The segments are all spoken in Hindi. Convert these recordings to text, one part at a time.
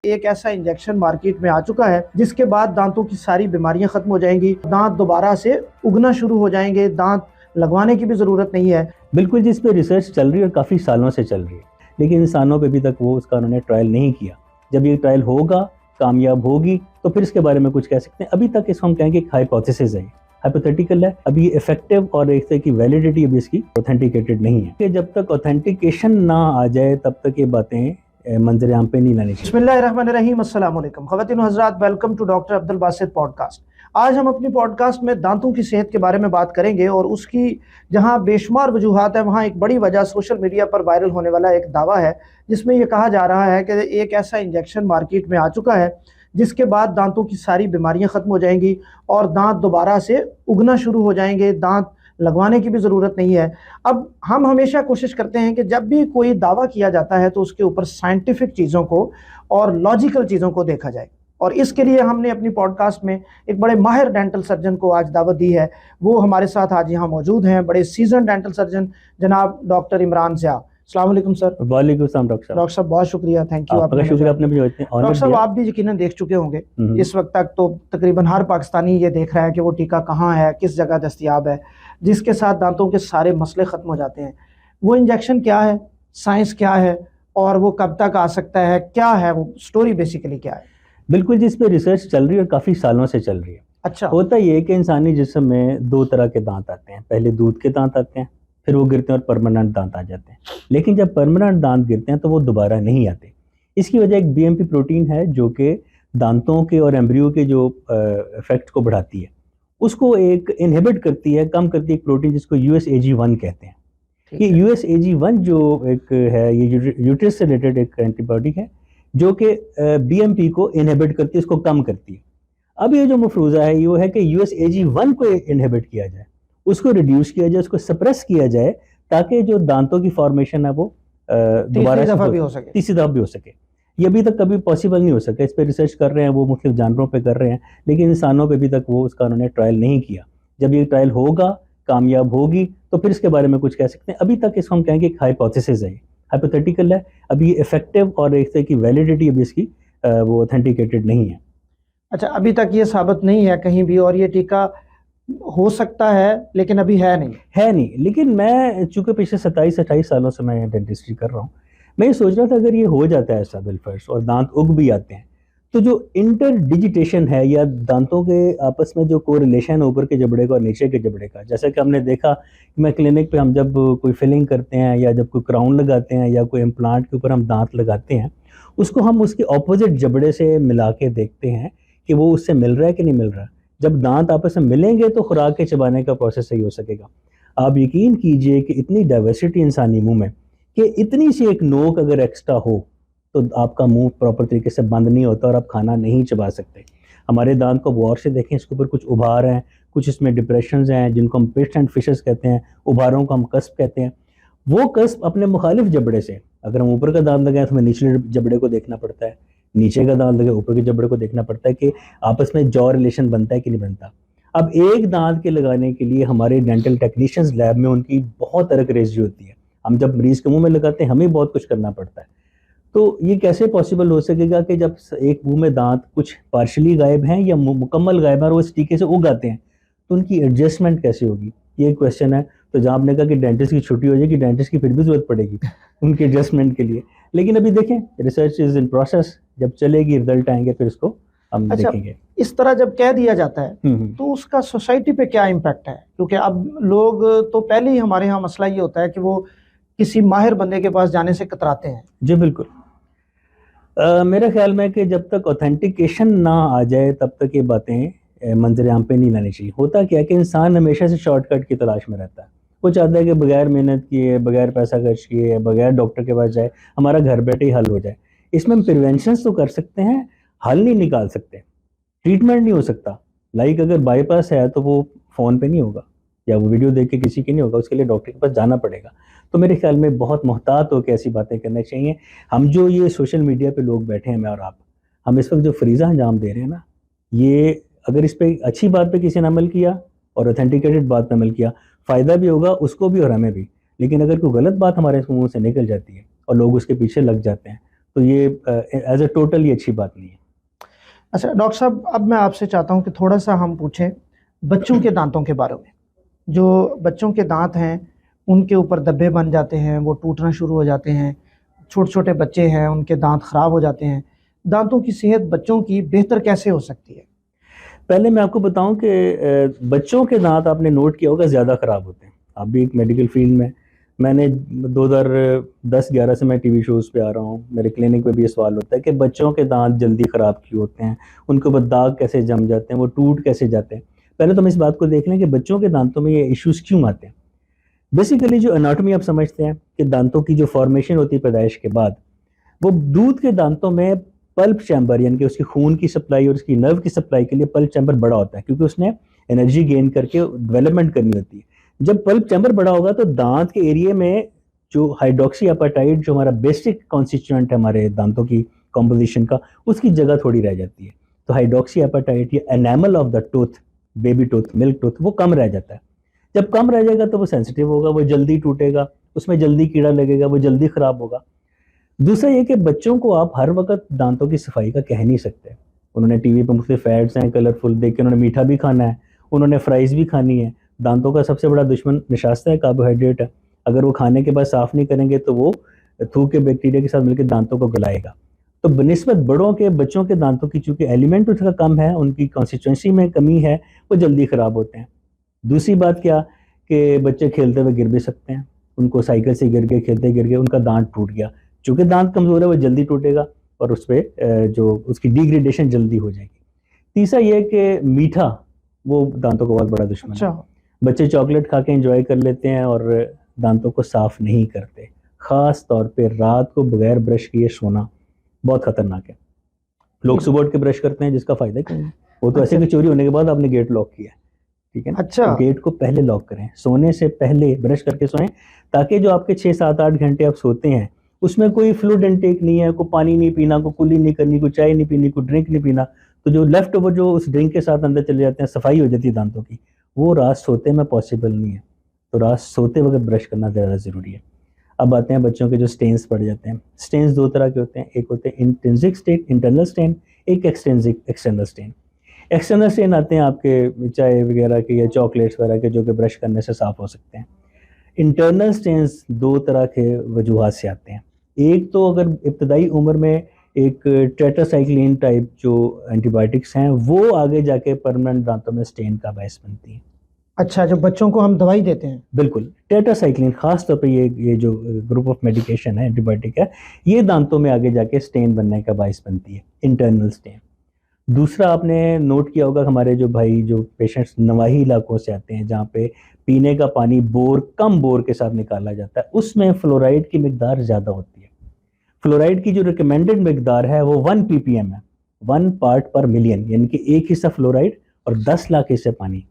एक ऐसा इंजेक्शन मार्केट में आ चुका है जिसके बाद दांतों की सारी बीमारियां खत्म हो जाएंगी, दांत दोबारा से उगना शुरू हो जाएंगे, दांत लगवाने की भी ज़रूरत नहीं है। बिल्कुल, जिस पे रिसर्च चल रही है और काफ़ी सालों से चल रही है, लेकिन इंसानों पे अभी तक उसका उन्होंने ट्रायल नहीं किया। जब ये ट्रायल होगा, कामयाब होगी, तो फिर इसके बारे में कुछ कह सकते हैं। अभी तक इसको हम कहेंगे एक हाइपोथेसिस है, हाइपोथेटिकल है। अभी ये इफेक्टिव और एक तरह की वैलिडिटी अभी इसकी ऑथेंटिकेटेड नहीं है कि जब तक ऑथेंटिकेशन ना आ जाए तब तक ये बातें मंजर आम पे नहीं लानी चाहिए। बिस्मिल्लाहिर्रहमानिर्रहीम, अस्सलाम वालेकुम ख़वातीन हज़रात, welcome to doctor Abdul Basit podcast. आज हम अपनी पॉडकास्ट में दांतों की सेहत के बारे में बात करेंगे और उसकी जहां बेशुमार वजूहात है, वहां एक बड़ी वजह सोशल मीडिया पर वायरल होने वाला एक दावा है जिसमें यह कहा जा रहा है कि एक ऐसा इंजेक्शन मार्केट में आ चुका है जिसके बाद दांतों की सारी बीमारियां ख़त्म हो जाएंगी और दांत दोबारा से उगना शुरू हो जाएंगे, दांत लगवाने की भी ज़रूरत नहीं है। अब हम हमेशा कोशिश करते हैं कि जब भी कोई दावा किया जाता है तो उसके ऊपर साइंटिफिक चीज़ों को और लॉजिकल चीज़ों को देखा जाए, और इसके लिए हमने अपनी पॉडकास्ट में एक बड़े माहिर डेंटल सर्जन को आज दावत दी है। वो हमारे साथ आज यहाँ मौजूद हैं, बड़े सीजन डेंटल सर्जन जनाब डॉक्टर इमरान ज़िया। अस्सलाम वालेकुम सर। वालेकुम सलाम डॉक्टर साहब। डॉक्टर साहब बहुत शुक्रिया, थैंक यू। आपका शुक्रिया, आपने मुझे इतने ऑनर डॉक्टर साहब दिया। आप भी यकीनन देख चुके होंगे इस वक्त तक तो तकरीबन हर पाकिस्तानी ये देख रहा है कि वो टीका कहाँ है, किस जगह दस्तयाब है, जिसके साथ दांतों के सारे मसले ख़त्म हो जाते हैं। वो इंजेक्शन क्या है, साइंस क्या है और वो कब तक आ सकता है, क्या है वो स्टोरी, बेसिकली क्या है? बिल्कुल, जिस पे रिसर्च चल रही है और काफ़ी सालों से चल रही है। अच्छा। होता ये है कि इंसानी जिस्म में दो तरह के दांत आते हैं। पहले दूध के दांत आते हैं, फिर वो गिरते हैं और परमानेंट दांत आ जाते हैं। लेकिन जब परमानेंट दांत गिरते हैं तो वो दोबारा नहीं आते। इसकी वजह एक बीएमपी प्रोटीन है जो कि दांतों के और एम्ब्रियो के जो इफेक्ट को बढ़ाती है, उसको एक इनहिबिट करती है, कम करती है एक प्रोटीन जिसको USAG1 कहते हैं। ये USAG1 जो एक है, ये यूट्रस से रिलेटेड एक एंटीबॉडी है जो कि बीएमपी को इनहिबिट करती है, इसको कम करती है। अब ये जो मफरूज़ा है ये है कि USAG1 को इनहिबिट किया जाए, उसको रिड्यूस किया जाए, उसको सप्रेस किया जाए, ताकि जो दांतों की फॉर्मेशन है वो दोबारा तीसरी दफ़ा भी हो सके। तीसरी दफ़ा भी हो सके। ये अभी तक कभी पॉसिबल नहीं हो सका। इस पर रिसर्च कर रहे हैं, वो मुख्तलिफ जानवरों पे कर रहे हैं, लेकिन इंसानों पे अभी तक वो उसका उन्होंने ट्रायल नहीं किया। जब ये ट्रायल होगा, कामयाब होगी, तो फिर इसके बारे में कुछ कह सकते हैं। अभी तक इसको हम कहेंगे एक हाइपोथेसिस है, हाइपोथेटिकल है। अभी इफेक्टिव और एक तरह की वैलिडिटी अभी इसकी वो ऑथेंटिकेटेड नहीं है। अच्छा, अभी तक ये साबित नहीं है कहीं भी, और ये टीका हो सकता है लेकिन अभी है नहीं। लेकिन मैं चूंकि पिछले 27-28 सालों से मैं डेंटिस्ट्री कर रहा हूँ, मैं ये सोच रहा था अगर ये हो जाता है ऐसा बिलफर्ज और दांत उग भी आते हैं, तो जो इंटर डिजिटेशन है या दांतों के आपस में जो कोरिलेशन है ऊपर के जबड़े का और नीचे के जबड़े का, जैसा कि हमने देखा कि मैं क्लिनिक पे हम जब कोई फिलिंग करते हैं या जब कोई क्राउन लगाते हैं या कोई इम्प्लांट के ऊपर हम दांत लगाते हैं, उसको हम उसके ऑपोजिट जबड़े से मिला के देखते हैं कि वो उससे मिल रहा है कि नहीं मिल रहा। जब दांत आपस में मिलेंगे तो खुराक के चबाने का प्रोसेस सही हो सकेगा। आप यकीन कीजिए कि इतनी डाइवर्सिटी इंसानी मुंह में कि इतनी सी एक नोक अगर एक्स्ट्रा हो तो आपका मुंह प्रॉपर तरीके से बंद नहीं होता और आप खाना नहीं चबा सकते। हमारे दांत को गौर से देखें, इसके ऊपर कुछ उभार हैं, कुछ इसमें डिप्रेशंस हैं जिनको हम पिस्ट एंड फिशेस कहते हैं, उभारों को हम कस्प कहते हैं। वो कस्प अपने मुखालिफ जबड़े से, अगर हम ऊपर का दांत लगाएं तो हमें निचले जबड़े को देखना पड़ता है, नीचे का दांत लगे ऊपर के जबड़े को देखना पड़ता है कि आपस में जॉ रिलेशन बनता है कि नहीं बनता। अब एक दांत के लगाने के लिए हमारे डेंटल टेक्नीशियंस लैब में उनकी बहुत तरह रेजी होती है। हम जब मरीज के मुंह में लगाते हैं हमें बहुत कुछ करना पड़ता है। तो ये कैसे पॉसिबल हो सकेगा कि जब एक मुंह में दांत कुछ पार्शली गायब हैं या मुकम्मल गायब है और वो इस तरीके से उग आते हैं, तो उनकी एडजस्टमेंट कैसे होगी, ये क्वेश्चन है। तो जहाँ आपने कहा कि डेंटिस्ट की छुट्टी हो जाएगी, डेंटिस्ट की फिर भी जरूरत पड़ेगी उनके एडजस्टमेंट के लिए। लेकिन अभी देखें, रिसर्च इज इन प्रोसेस, जब चलेगी रिजल्ट आएंगे फिर इसको हम देखेंगे। इस तरह जब कह दिया जाता है तो उसका सोसाइटी पे क्या इम्पैक्ट है? क्योंकि अब लोग तो पहले ही, हमारे यहाँ मसला ये होता है कि वो किसी माहिर बंदे के पास जाने से कतराते हैं। जी बिल्कुल। मेरे ख्याल में कि जब तक ऑथेंटिकेशन ना आ जाए तब तक ये बातें मंजर आम पे नहीं लानी चाहिए। होता क्या है कि इंसान हमेशा से शॉर्टकट की तलाश में रहता है। वो चाहता है कि बगैर मेहनत किए, बगैर पैसा खर्च किए, बगैर डॉक्टर के पास जाए, हमारा घर बैठे ही हल हो जाए। इसमें हम प्रिवेंशन तो कर सकते हैं, हल नहीं निकाल सकते, ट्रीटमेंट नहीं हो सकता। लाइक अगर बाईपास है तो वो फ़ोन पे नहीं होगा या वो वीडियो देख के किसी की नहीं होगा, उसके लिए डॉक्टर के पास जाना पड़ेगा। तो मेरे ख्याल में बहुत मोहतात होकर ऐसी बातें करनी चाहिए। हम जो ये सोशल मीडिया पे लोग बैठे हैं, मैं और आप, हम इस वक्त जो फरीज़ा अंजाम दे रहे हैं ना, ये अगर इस पर अच्छी बात पे किसी ने अमल किया और ऑथेंटिकेटेड बात पे अमल किया, फ़ायदा भी होगा उसको भी और हमें भी। लेकिन अगर कोई गलत बात हमारे मुंह से निकल जाती है और लोग उसके पीछे लग जाते हैं, तो ये एज ए टोटल ये अच्छी बात नहीं है। अच्छा डॉक्टर साहब, अब मैं आपसे चाहता हूँ कि थोड़ा सा हम पूछें बच्चों के दांतों के बारे में। जो बच्चों के दांत हैं उनके ऊपर धब्बे बन जाते हैं, वो टूटना शुरू हो जाते हैं। छोटे छोटे बच्चे हैं, उनके दांत खराब हो जाते हैं। दांतों की सेहत बच्चों की बेहतर कैसे हो सकती है? पहले मैं आपको बताऊं कि बच्चों के दांत आपने नोट किया होगा ज़्यादा ख़राब होते हैं। आप भी एक मेडिकल फील्ड में, मैंने 2010-11 से मैं टीवी शोज़ पे आ रहा हूँ, मेरे क्लिनिक पे भी ये सवाल होता है कि बच्चों के दांत जल्दी ख़राब क्यों होते हैं, उनके ऊपर दाग कैसे जम जाते हैं, वो टूट कैसे जाते हैं। पहले तो हम इस बात को देख लें कि बच्चों के दांतों में ये इश्यूज़ क्यों आते हैं। बेसिकली जो एनाटॉमी आप समझते हैं कि दांतों की जो फॉर्मेशन होती है पैदाइश के बाद, वो दूध के दांतों में पल्प चैम्बर यानी कि उसकी खून की सप्लाई और उसकी नर्व की सप्लाई के लिए पल्प चैम्बर बड़ा होता है, क्योंकि उसने एनर्जी गेन करके डेवलपमेंट करनी होती है। जब पल्प चैम्बर बड़ा होगा तो दांत के एरिया में जो हाइड्रोक्सी एपेटाइट, जो हमारा बेसिक कॉन्स्टिट्यूएंट है हमारे दांतों की कॉम्पोजिशन का, उसकी जगह थोड़ी रह जाती है। तो हाइड्रोक्सी एपेटाइट या enamel of the tooth, baby tooth, milk tooth, वो कम रह जाता है। जब कम रह जाएगा तो वो सेंसिटिव होगा, वो जल्दी टूटेगा, उसमें जल्दी कीड़ा लगेगा, वो जल्दी खराब होगा। दूसरा ये कि बच्चों को आप हर वक्त दांतों की सफाई का कह नहीं सकते। उन्होंने टीवी पर मुख्तलिफ एड्स हैं कलरफुल देख के, उन्होंने मीठा भी खाना है, उन्होंने फ्राइज भी खानी है। दांतों का सबसे बड़ा दुश्मन निशास्ता है, कार्बोहाइड्रेट है। अगर वो खाने के बाद साफ नहीं करेंगे तो वो थूक के बैक्टीरिया के साथ मिलकर दांतों को गलाएगा। तो बनिस्बत बड़ों के बच्चों के दांतों की चूंकि एलिमेंट उसका कम है, उनकी कंसिस्टेंसी में कमी है, वो जल्दी खराब होते हैं। दूसरी बात क्या कि बच्चे खेलते हुए गिर भी सकते हैं, उनको साइकिल से गिर के, खेलते गिर के उनका दांत टूट गया, चूंकि दांत कमजोर है वो जल्दी टूटेगा और उस पर जो उसकी डिग्रेडेशन जल्दी हो जाएगी। तीसरा ये कि मीठा वो दांतों का बहुत बड़ा दुश्मन है। अच्छा। बच्चे चॉकलेट खा के एंजॉय कर लेते हैं और दांतों को साफ नहीं करते। खास तौर पे रात को बगैर ब्रश किए सोना बहुत खतरनाक है। लोग सुबह उठ के ब्रश करते हैं, जिसका फायदा क्या है? वो तो ऐसे अच्छा। कि चोरी होने के बाद आपने गेट लॉक किया है, ठीक है ना? अच्छा। तो गेट को पहले लॉक करें, सोने से पहले ब्रश करके सोएं, ताकि जो आपके 6-7-8 घंटे आप सोते हैं उसमें कोई फ्लूइड इनटेक नहीं है, कोई पानी नहीं पीना, कोई कुली नहीं करनी, कोई चाय नहीं पीनी, कोई ड्रिंक नहीं पीना। तो जो लेफ्ट ओवर जो उस ड्रिंक के साथ अंदर चले जाते हैं, सफाई हो जाती है दांतों की, वो रात सोते में पॉसिबल नहीं है। तो रात सोते वक्त ब्रश करना ज़्यादा ज़रूरी है। अब आते हैं बच्चों के जो स्टेन्स पड़ जाते हैं। स्टेन्स दो तरह के होते हैं, एक होते हैं इंट्रिंसिक स्टेन, इंटरनल स्टेन, एक extrinsic external stain. External stain आते हैं आपके चाय वगैरह के या चॉकलेट्स वगैरह के, जो कि ब्रश करने से साफ हो सकते हैं। इंटरनल स्टेन्स दो तरह के वजूहात से आते हैं। एक तो अगर इब्तदाई उम्र में एक टेट्रासाइक्लिन टाइप जो एंटीबायोटिक्स हैं वो आगे जाके परमानेंट दांतों में स्टेन का बायस बनती हैं। अच्छा, जो बच्चों को हम दवाई देते हैं। बिल्कुल, टेट्रासाइक्लिन खास तौर पे ये जो ग्रुप ऑफ मेडिकेशन है, एंटीबायोटिक है, ये दांतों में आगे जाके स्टेन बनने का बायस बनती है, इंटरनल स्टेन। दूसरा आपने नोट किया होगा, हमारे जो भाई जो पेशेंट्स नवाही इलाकों से आते हैं जहाँ पे पीने का पानी कम बोर के साथ निकाला जाता है, उसमें फ्लोराइड की मिकदार ज़्यादा होती है। फ्लोराइड की जो रिकमेंडेड मिकदार है वो 1 ppm है, 1 पार्ट पर मिलियन, यानी कि 1 हिस्सा फ्लोराइड और 10 लाख हिस्से पानी।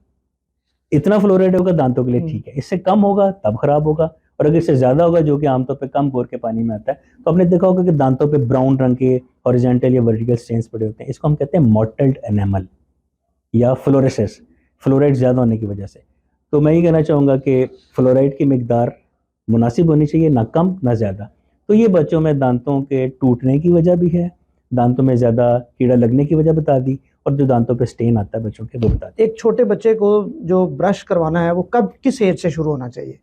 इतना फ्लोराइड होगा दांतों के लिए ठीक है, इससे कम होगा तब खराब होगा, और अगर इससे ज्यादा होगा, जो कि आमतौर पे कम बोर के पानी में आता है, तो आपने देखा होगा कि दांतों पे ब्राउन रंग के हॉरिजॉन्टल या वर्टिकल स्टेन्स पड़े होते हैं। इसको हम कहते हैं मॉटल्ड एनामल या फ्लोरेसिस, फ्लोराइड ज्यादा होने की वजह से। तो मैं ये कहना चाहूँगा कि फ्लोराइड की मिकदार मुनासिब होनी चाहिए, ना कम ना ज़्यादा। तो ये बच्चों में दांतों के टूटने की वजह भी है, दांतों में ज़्यादा कीड़ा लगने की वजह बता दी, और जो दांतों पे स्टेन आता है बच्चों के वो बता दी। एक छोटे बच्चे को जो ब्रश करवाना है वो कब, किस एज से शुरू होना चाहिए?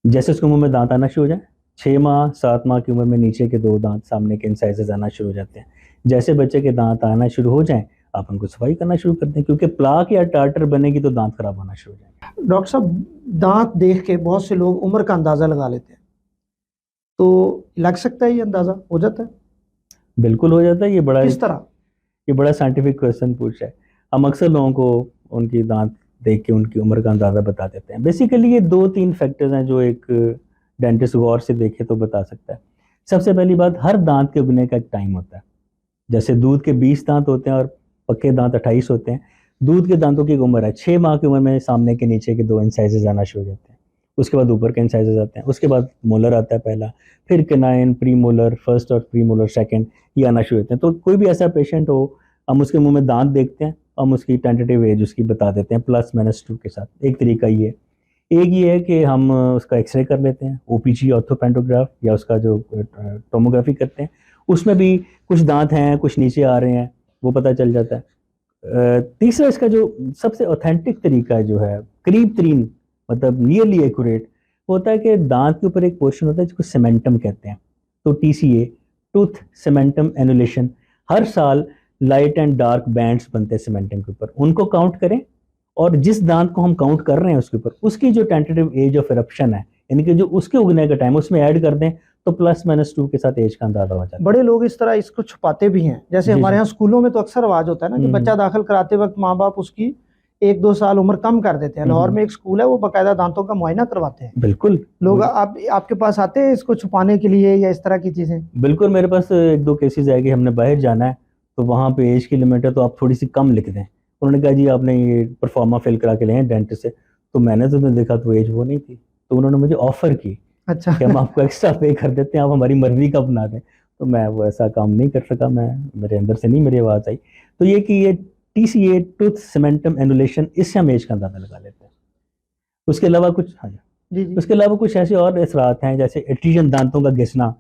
जैसे उसके मुंह में दांत आना शुरू हो जाए, 6 माह 7 माह की उम्र में नीचे के 2 दांत सामने के इंसाइजेस आना शुरू हो जाते हैं। जैसे बच्चे के दांत आना शुरू हो जाएं, आप उनको सफाई करना शुरू कर दें, क्योंकि प्लाक या टार्टर बनेगी तो दांत खराब होना शुरू हो जाएंगे। डॉक्टर साहब, दांत देख के बहुत से लोग उम्र का अंदाज़ा लगा लेते हैं, तो लग सकता है, ये अंदाज़ा हो जाता है? बिल्कुल हो जाता है। किस तरह? ये बड़ा साइंटिफिक क्वेश्चन पूछा है। हम अक्सर लोगों को उनकी दांत देख के उनकी उम्र का अंदाज़ा बता देते हैं। बेसिकली ये 2-3 फैक्टर्स हैं जो एक डेंटिस्ट गौर से देखे तो बता सकता है। सबसे पहली बात, हर दांत के उगने का एक टाइम होता है। जैसे दूध के 20 दांत होते हैं और पक्के दांत 28 होते हैं, दूध के दांतों की एक उम्र है। 6 माह की उम्र में सामने के नीचे के 2 इंसाइजेस आना शुरू हो जाते हैं, उसके बाद ऊपर के इंसाइजेस आते हैं, उसके बाद मोलर आता है पहला, फिर कैनाइन, प्री मोलर फर्स्ट और प्री मोलर सेकेंड, ये आना शुरू होते हैं। तो कोई भी ऐसा पेशेंट हो, हम उसके मुंह में दांत देखते हैं, हम उसकी टेंटेटिव एज उसकी बता देते हैं +-2 के साथ। एक तरीका ये है। एक ये है कि हम उसका एक्सरे कर लेते हैं, ओपीजी ऑर्थोपेंटोग्राफ, या उसका जो टोमोग्राफी करते हैं, उसमें भी कुछ दांत हैं, कुछ नीचे आ रहे हैं, वो पता चल जाता है। तीसरा इसका जो सबसे ऑथेंटिक तरीका जो है, करीब तरीन मतलब नियरली एक्यूरेट, वो होता है कि दांत के ऊपर एक पोर्शन होता है जिसको सेमेंटम कहते हैं। तो TCA, टूथ सेमेंटम एनुलेशन, हर साल लाइट एंड डार्क बैंड्स बनते हैं सीमेंटिंग के ऊपर, उनको काउंट करें और जिस दांत को हम काउंट कर रहे हैं उसके ऊपर उसकी जो टेंटेटिव एज ऑफ इरप्शन है, यानी कि जो उसके उगने का टाइम, उसमें ऐड कर दें तो +-2 के साथ एज का अंदाजा हो जाता है। बड़े लोग इस तरह इसको छुपाते भी हैं, जैसे जी, हमारे जी। यहाँ स्कूलों में तो अक्सर आवाज होता है ना कि बच्चा दाखिल कराते वक्त माँ बाप उसकी 1-2 साल उम्र कम कर देते हैं। लाहौर में एक स्कूल है, वो बाकायदा दांतों का मुआयना करवाते हैं। बिल्कुल लोग आपके पास आते हैं इसको छुपाने के लिए या इस तरह की चीजें? बिल्कुल, मेरे पास 1-2 केसेस आए कि हमने बाहर जाना है तो वहाँ पे एज की लिमिट है तो आप थोड़ी सी कम लिख दें। उन्होंने कहा जी आपने ये परफॉर्मा फिल करा के ले हैं डेंटिस्ट से, तो मैंने तो देखा तो एज वो नहीं थी, तो उन्होंने मुझे ऑफर की अच्छा कि हम आपको एक्स्ट्रा पे कर देते हैं, आप हमारी मर्जी का बना दें। तो मैं वो ऐसा काम नहीं कर सका, मेरे अंदर से नहीं मेरी आवाज़ आई। तो ये कि ये TCA, टूथ सीमेंटम एनुलेशन, इससे हम एज का अंदाजा लगा लेते हैं। उसके अलावा कुछ, हाँ जी जी। उसके अलावा कुछ ऐसे और असरात हैं जैसे एट्रीजन, दांतों का घिसना,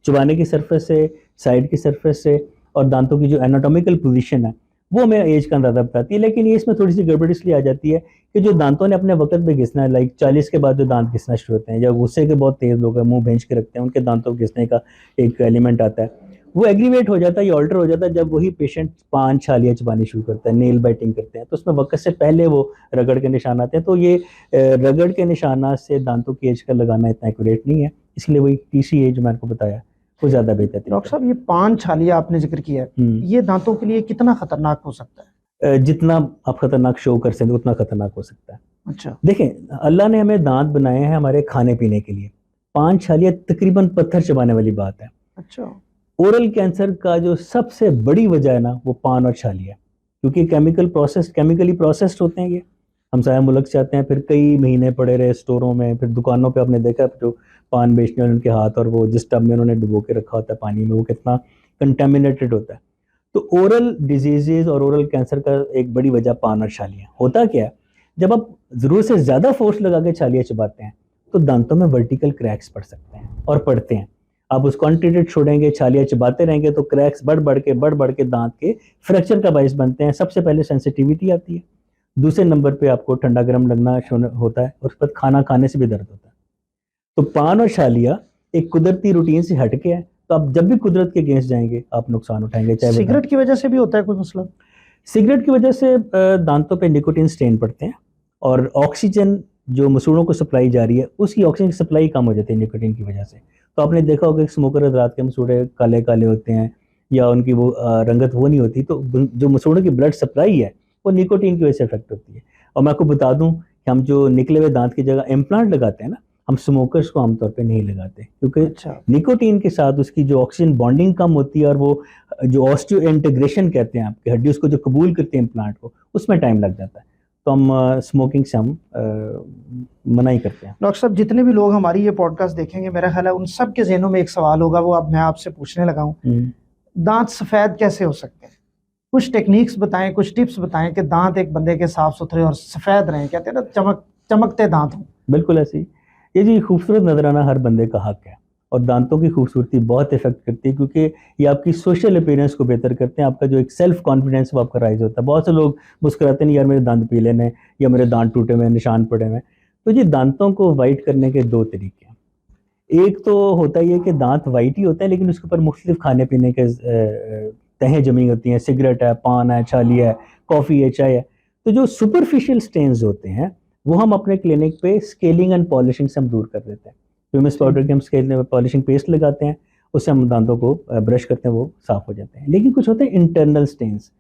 चबाने की सरफेस से, साइड की सरफेस से, और दांतों की जो एनाटॉमिकल पोजीशन है वो हमें एज का अंदाजा बताती है। लेकिन ये इसमें थोड़ी सी गड़बड़ इसलिए आ जाती है कि जो दांतों ने अपने वक्त पे घिसना है, लाइक 40 के बाद जो दांत घिसना शुरू होते हैं, या गुस्से के बहुत तेज लोग हैं, मुंह भेंच के रखते हैं, उनके दांतों को घिसने का एक एलिमेंट आता है, वो एग्रीवेट हो जाता है, ये ऑल्टर हो जाता है जब वही पेशेंट पान छालियाँ चबानी शुरू करता है, नेल बाइटिंग करते हैं, तो उसमें वक्त से पहले वो रगड़ के निशान आते हैं। तो ये रगड़ के निशानात से दांतों की एज का लगाना इतना एक्यूरेट नहीं है, इसलिए वही TCA जो मैंने आपको बताया वो ज़्यादा बेहतर तरीका डॉक्टर साहब, ये पान छालिया आपने जिक्र किया है, ये दांतों के लिए कितना खतरनाक हो सकता है? जितना आप खतरनाक शो कर सकते उतना खतरनाक हो सकता है। अच्छा। देखें, अल्लाह ने हमें दांत बनाए हैं हमारे खाने पीने के लिए, पान छालिया तकरीबन पत्थर चबाने वाली बात है। अच्छा। ओरल कैंसर का जो सबसे बड़ी वजह है ना, वो पान और छालिया, क्योंकि केमिकली प्रोसेस्ड होते हैं ये। हम साया मुल्क से आते हैं, फिर कई महीने पड़े रहे स्टोरों में, फिर दुकानों पे आपने देखा जो पान बेचने वाले उनके हाथ, और वो जिस टब में उन्होंने डुबो के रखा होता है पानी में, वो कितना कंटेमिनेटेड होता है। तो ओरल डिजीजेज और ओरल कैंसर का एक बड़ी वजह पान और छालियाँ। होता क्या है, जब आप ज़रूरत से ज़्यादा फोर्स लगा के छालियाँ चबाते हैं तो दांतों में वर्टिकल क्रैक्स पड़ सकते हैं और पड़ते हैं। आप उसको अनट्रीटेड छोड़ेंगे, छालियाँ चबाते रहेंगे तो क्रैक्स बढ़ बढ़ के दांत के फ्रैक्चर का बायस बनते हैं। सबसे पहले सेंसिटिविटी आती है, दूसरे नंबर पे आपको ठंडा गर्म लगना होता है, और उस पर खाना खाने से भी दर्द होता है। तो पान और छालिया एक कुदरती रूटीन से हट के है, तो आप जब भी कुदरत के अगेंस्ट जाएंगे आप नुकसान उठाएंगे। चाहे सिगरेट की वजह से भी होता है कोई मसला? सिगरेट की वजह से दांतों पे निकोटीन स्टेन पड़ते हैं, और ऑक्सीजन जो मसूड़ों को सप्लाई जा रही है उसकी ऑक्सीजन की सप्लाई कम हो जाती है निकोटीन की वजह से। तो आपने देखा होगा कि स्मोकर रात के मसूड़े काले काले होते हैं, या उनकी वो रंगत वो नहीं होती, तो जो मसूड़ों की ब्लड सप्लाई है वो निकोटीन की वजह से इफेक्ट होती है। और मैं आपको बता दूं कि हम जो निकले हुए दांत की जगह इम्प्लांट लगाते हैं ना, हम स्मोकर्स को आमतौर पे नहीं लगाते, क्योंकि निकोटीन के साथ उसकी जो ऑक्सीजन बॉन्डिंग कम होती है, और वो जो ऑस्टियो इंटीग्रेशन कहते हैं आपकी हड्डी उसको जो कबूल करते हैं इम्प्लांट को, उसमें टाइम लग जाता है। तो हम स्मोकिंग से हम मना ही करते हैं। डॉक्टर साहब, जितने भी लोग हमारी ये पॉडकास्ट देखेंगे, मेरा ख्याल है उन सब के जहनों में एक सवाल होगा, वो अब मैं आपसे पूछने लगा हूँ, दांत सफ़ेद कैसे हो सकते हैं? कुछ टेक्निक्स बताएं, कुछ टिप्स बताएं कि दांत एक बंदे के साफ सुथरे और सफ़ेद रहें, कहते हैं ना चमकते दांत हों। बिल्कुल ऐसे ही, ये जी खूबसूरत नजर आना हर बंदे का हक है, और दांतों की खूबसूरती बहुत इफेक्ट करती है, क्योंकि ये आपकी सोशल अपीयरेंस को बेहतर करते हैं, आपका जो एक सेल्फ कॉन्फिडेंस वो आपका राइज होता है। बहुत से लोग मुस्कुराते नहीं, यार मेरे दांत पीले हैं, या मेरे दांत टूटे हुए निशान पड़े हुए। तो ये दांतों को वाइट करने के 2 तरीके हैं। एक तो होता ही है कि दांत वाइट ही होते हैं, लेकिन उसके ऊपर मुख्तलिफ खाने पीने के तहें जमी होती हैं, सिगरेट है, पान है, छालिया है, कॉफ़ी है, चाय है। तो जो सुपरफिशियल स्टेन्स होते हैं वो हम अपने क्लिनिक पे स्केलिंग एंड पॉलिशिंग से हम दूर कर देते हैं। ह्यूमस पाउडर के हम स्केलिंग पॉलिशिंग पेस्ट लगाते हैं, उससे हम दांतों को ब्रश करते हैं, वो साफ हो जाते हैं। लेकिन कुछ होते हैं इंटरनल स्टेन्स,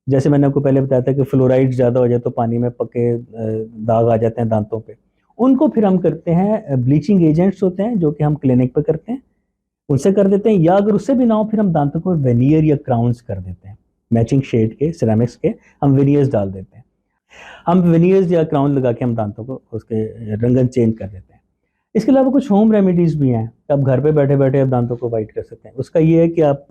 जैसे मैंने आपको पहले बताया था कि फ्लोराइड ज़्यादा हो जाए तो पानी में पके दाग आ जाते हैं दांतों पे, उनको फिर हम करते हैं, ब्लीचिंग एजेंट्स होते हैं जो कि हम क्लिनिक पे करते हैं, उनसे कर देते हैं, या अगर उससे भी ना हो फिर हम दांतों को वेनियर या क्राउन्स कर देते हैं, मैचिंग शेड के सिरेमिक्स के हम वेनियर्स डाल देते हैं। हम वेनियर्स या क्राउन लगा के हम दांतों को उसके रंगन चेंज कर देते हैं। इसके अलावा कुछ होम रेमेडीज़ भी हैं, आप घर पे बैठे बैठे आप दांतों को वाइट कर सकते हैं। उसका ये है कि आप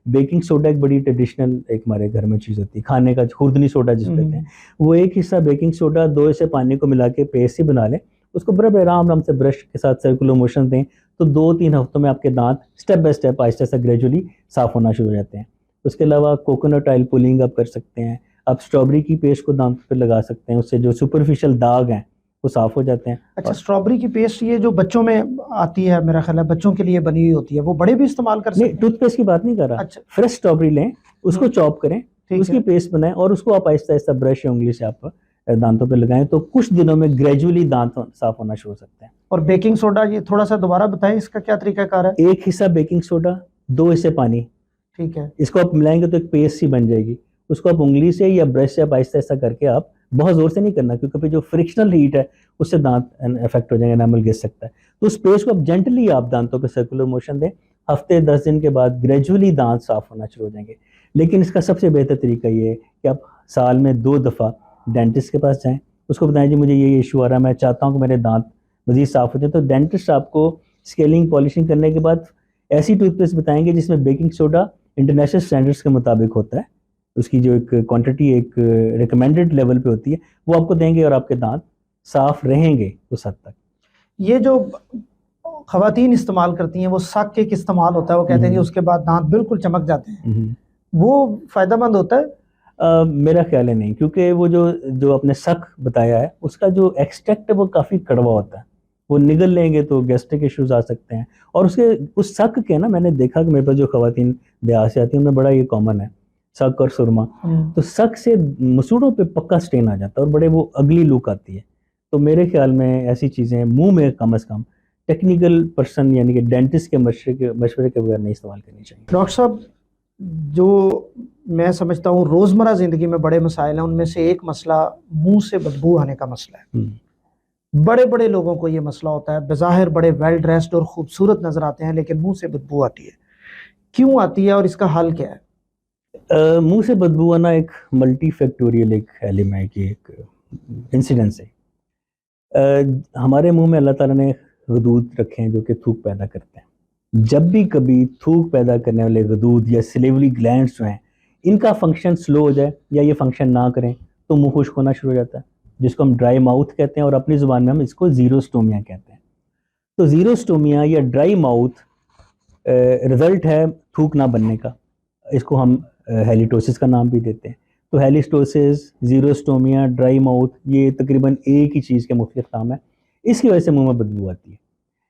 बेकिंग सोडा एक बड़ी ट्रेडिशनल एक हमारे घर में चीज़ होती है, खाने का खुर्दनी सोडा जिसको कहते हैं, वो एक हिस्सा बेकिंग सोडा 2 हिस्से पानी को मिला के पेस्ट ही बना लें, उसको बराबर आराम आराम से ब्रश के साथ सर्कुलर मोशन दें, तो 2-3 हफ्तों में आपके दांत step by step Aahista Aahista gradually साफ़ होना शुरू हो जाते हैं। उसके अलावा कोकोनट ऑयल पुलिंग आप कर सकते हैं, आप स्ट्रॉबेरी की पेस्ट को दांतों पे लगा सकते हैं, उससे जो सुपरफिशियल दाग हैं वो साफ़ हो जाते हैं। अच्छा, स्ट्रॉबेरी की पेस्ट ये जो बच्चों में आती है, मेरा ख्याल है बच्चों के लिए बनी हुई होती है, वो बड़े भी इस्तेमाल कर सकते नहीं, हैं? टूथपेस्ट की बात नहीं कर रहा। अच्छा, फ्रेश स्ट्रॉबेरी लें, उसको चॉप करें, ठीक उसकी है। पेस्ट बनाएं और उसको आप आहिस्ता आहिस्ता ब्रश या उंगली से आप दांतों पे लगाएं, तो कुछ दिनों में ग्रेजुअली दांत साफ होना शुरू हो सकते हैं। और बेकिंग सोडा, ये थोड़ा सा दोबारा बताएं, इसका क्या तरीकाकार है? 1 हिस्सा बेकिंग सोडा, 2 हिस्से पानी, ठीक है। इसको आप मिलाएंगे तो एक पेस्ट सी बन जाएगी। उसको आप उंगली से या ब्रश से आप आहिस्ता आहिस्ता करके, आप बहुत ज़ोर से नहीं करना, क्योंकि फिर जो फ्रिक्शनल हीट है उससे दांत इफेक्ट हो जाएगा, एनामल गिर सकता है। तो उस पेस्ट को आप जेंटली आप दांतों पे सर्कुलर मोशन दें, हफ्ते 10 दिन के बाद ग्रेजुअली दांत साफ होना शुरू हो जाएंगे। लेकिन इसका सबसे बेहतर तरीका ये है कि आप साल में 2 दफ़ा डेंटिस्ट के पास जाएं, उसको बताएं जी मुझे ये इशू आ रहा है, मैं चाहता हूँ कि मेरे दांत मज़ीद साफ़ हो जाए। तो डेंटिस्ट आपको स्केलिंग पॉलिशिंग करने के बाद ऐसी टूथपेस्ट बताएंगे जिसमें बेकिंग सोडा इंटरनेशनल स्टैंडर्ड्स के मुताबिक होता है, उसकी जो एक क्वांटिटी एक रिकमेंडेड लेवल पे होती है, वो आपको देंगे और आपके दांत साफ रहेंगे उस हद तक। ये जो खवातीन इस्तेमाल करती हैं, वो सक एक इस्तेमाल होता है, वो कहते हैं कि उसके बाद दांत बिल्कुल चमक जाते हैं, वो फ़ायदेमंद होता है? मेरा ख्याल है नहीं, क्योंकि वो जो जो आपने सक बताया है उसका जो एक्सट्रैक्ट है वो काफ़ी कड़वा होता है, वो निगल लेंगे तो गैस्ट्रिक इश्यूज आ सकते हैं। और उसके उस सक के ना, मैंने देखा कि मेरे पास जो खवातीन ब्याह से आती हैं उनमें बड़ा ये कॉमन है, सक और सुरमा। तो सक से मसूड़ों पे पक्का स्टेन आ जाता है और बड़े वो अगली लुक आती है। तो मेरे ख्याल में ऐसी चीज़ें मुंह में कम से कम टेक्निकल पर्सन यानी कि डेंटिस्ट के मशवरे के बगैर नहीं इस्तेमाल करनी चाहिए। डॉक्टर साहब, जो मैं समझता हूँ रोज़मर्रा ज़िंदगी में बड़े मसाइल हैं, उनमें से एक मसला मुंह से बदबू आने का मसला है। बड़े बड़े लोगों को ये मसला होता है, बज़ाहिर बड़े वेल ड्रेस्ड और खूबसूरत नज़र आते हैं, लेकिन मुंह से बदबू आती है। क्यों आती है और इसका हल क्या है? मुंह से बदबू आना एक मल्टी फैक्टोरियल एक एलिमेंट की एक इंसिडेंस है। हमारे मुंह में अल्लाह ताला ने गदूद रखे हैं जो कि थूक पैदा करते हैं। जब भी कभी थूक पैदा करने वाले गदूद या सिलेवरी ग्लैंड्स जो हैं, इनका फंक्शन स्लो हो जाए या ये फंक्शन ना करें, तो मुंह खुश्क होना शुरू हो जाता है, जिसको हम ड्राई माउथ कहते हैं और अपनी ज़ुबान में हम इसको ज़ीरोस्टोमिया कहते हैं। तो ज़ीरोस्टोमिया या ड्राई माउथ रिज़ल्ट है थूक ना बनने का, इसको हम हेलिटोसिस का नाम भी देते हैं। तो हेलिटोसिस, ज़ीरोस्टोमिया, ड्राई माउथ, ये तकरीबन एक ही चीज़ के मुख्तलिफ नाम है। इसकी वजह से मुंह में बदबू आती है।